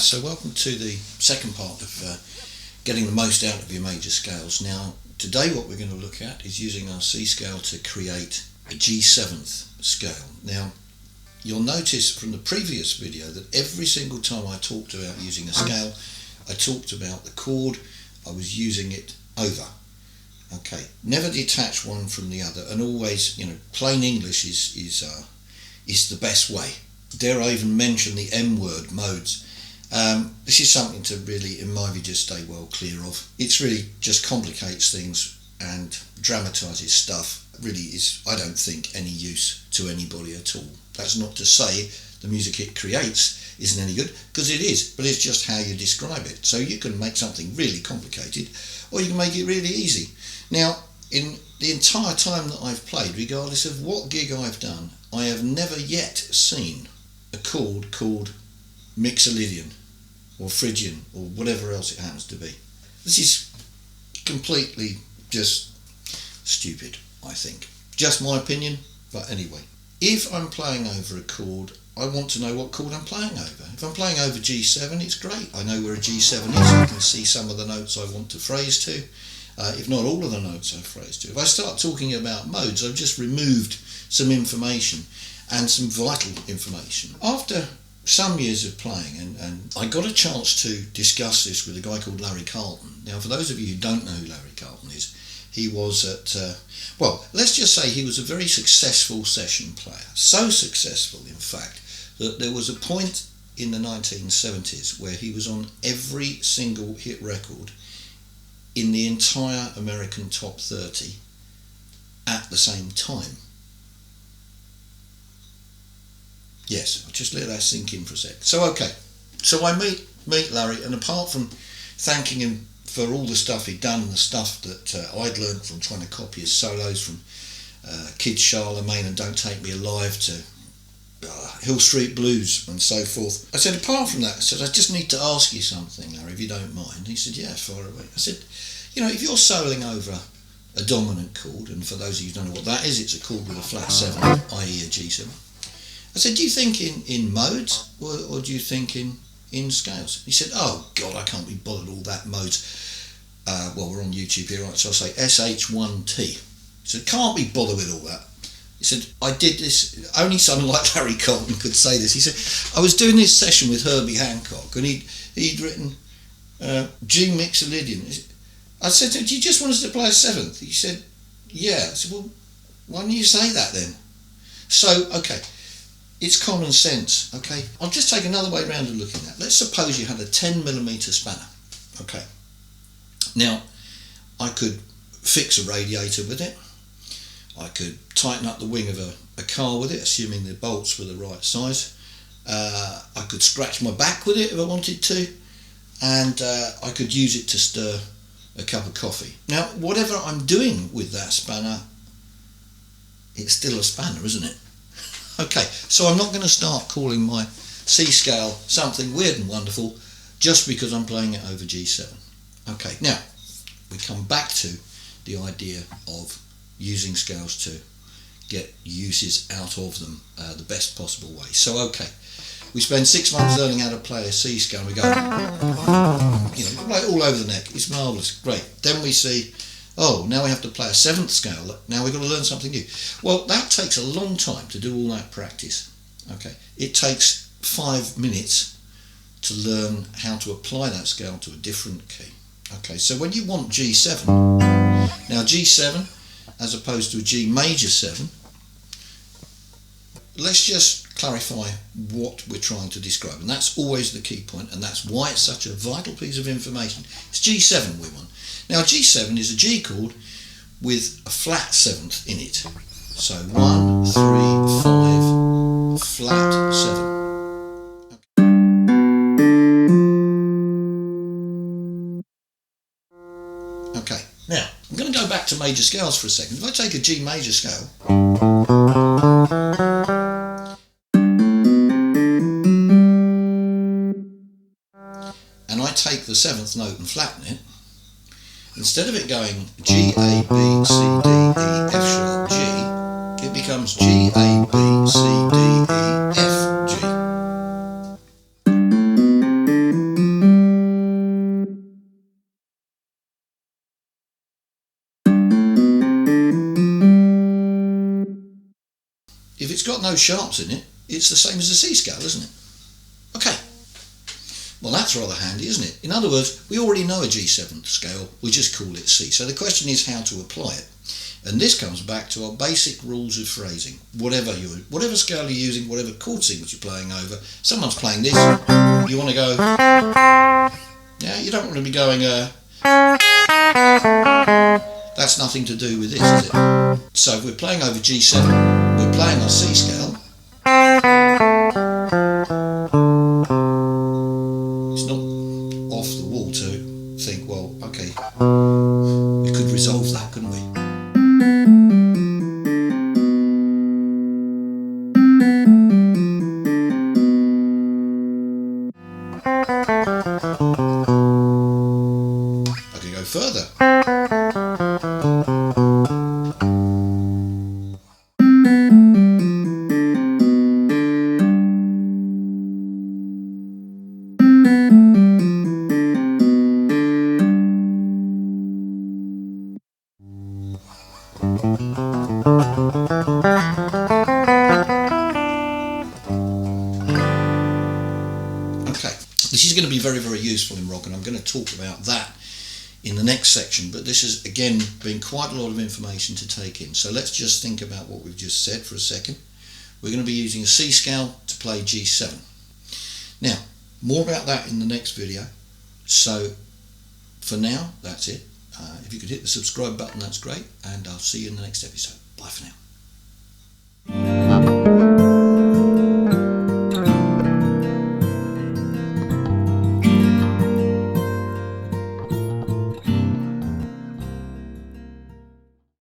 so welcome to the second part of getting the most out of your major scales. Now, today what we're going to look at is using our C scale to create a G7th scale. Now, you'll notice from the previous video that every single time I talked about using a scale, I talked about the chord, I was using it over. Okay, never detach one from the other, and always, plain English is the best way. Dare I even mention the M word, modes. This is something to really, in my view, just stay well clear of. It's really just complicates things and dramatises stuff. Really is, I don't think, any use to anybody at all. That's not to say the music it creates isn't any good, because it is, but it's just how you describe it. So you can make something really complicated, or you can make it really easy. Now, in the entire time that I've played, regardless of what gig I've done, I have never yet seen a chord called Mixolydian or Phrygian or whatever else it happens to be. This is completely just stupid, I think. Just my opinion, but anyway. If I'm playing over a chord, I want to know what chord I'm playing over. If I'm playing over G7, it's great. I know where a G7 is. I can see some of the notes I want to phrase to, if not all of the notes I phrase to. If I start talking about modes, I've just removed some information and some vital information. After some years of playing, and I got a chance to discuss this with a guy called Larry Carlton. Now, for those of you who don't know who Larry Carlton is, he was let's just say he was a very successful session player. So successful, in fact, that there was a point in the 1970s where he was on every single hit record in the entire American top 30 at the same time. Yes, I'll just let that sink in for a sec. So I meet Larry, and apart from thanking him for all the stuff he'd done and the stuff that I'd learned from trying to copy his solos from Kid Charlemagne and Don't Take Me Alive to Hill Street Blues and so forth, I said, apart from that, I said, I just need to ask you something, Larry, if you don't mind. He said, yeah, far away. I said, if you're soloing over a dominant chord, and for those of you who don't know what that is, it's a chord with a flat 7, i.e. a G7. I said, do you think in modes, or do you think in scales? He said, oh God, I can't be bothered all that modes. We're on YouTube here, right? So I'll say SH1T. He said, can't be bothered with all that. He said, I did this, only someone like Larry Carlton could say this. He said, I was doing this session with Herbie Hancock, and he'd written G Mixolydian. I said, do you just want us to play a 7th? He said, yeah. I said, well, why don't you say that then? So, okay. It's common sense, okay? I'll just take another way around of looking at that. Let's suppose you had a 10mm spanner, okay? Now, I could fix a radiator with it. I could tighten up the wing of a car with it, assuming the bolts were the right size. I could scratch my back with it if I wanted to. And I could use it to stir a cup of coffee. Now, whatever I'm doing with that spanner, it's still a spanner, isn't it? Okay, so I'm not going to start calling my C scale something weird and wonderful just because I'm playing it over G7. Okay, now we come back to the idea of using scales to get uses out of them the best possible way. So, okay, we spend 6 months learning how to play a C scale and we go, play it all over the neck. It's marvellous, great. Then we see, oh, now we have to play a 7th scale. Now we've got to learn something new. Well, that takes a long time to do all that practice. Okay, it takes 5 minutes to learn how to apply that scale to a different key. Okay, so when you want G7, now G7 as opposed to a G major 7, let's just clarify what we're trying to describe, and that's always the key point, and that's why it's such a vital piece of information. It's G7 we want. Now G7 is a G chord with a flat 7th in it. So 1, 3, 5, flat 7. Okay, now I'm going to go back to major scales for a second. If I take a G major scale, and I take the 7th note and flatten it, instead of it going G, A, B, C, D, E, F sharp, G, it becomes G, A, B, C, D, E, F, G. got no sharps in it. It's the same as a C scale, isn't it? Okay. Well, that's rather handy, isn't it? In other words, we already know a G7 scale, we just call it C. So the question is how to apply it. And this comes back to our basic rules of phrasing. Whatever scale you're using, whatever chord sequence you're playing over, someone's playing this, you want to go, yeah, you don't want to be going, that's nothing to do with this, is it? So if we're playing over G7, we're playing our C scale. It's not off the wall to think, well, okay, we could resolve that, couldn't we? I could go further. Okay, this is going to be very, very useful in rock, and I'm going to talk about that in the next section, but this has again been quite a lot of information to take in. So let's just think about what we've just said for a second. We're going to be using a C scale to play G7. Now, more about that in the next video. So for now, that's it. If you could hit the subscribe button, that's great, and I'll see you in the next episode. Bye for now.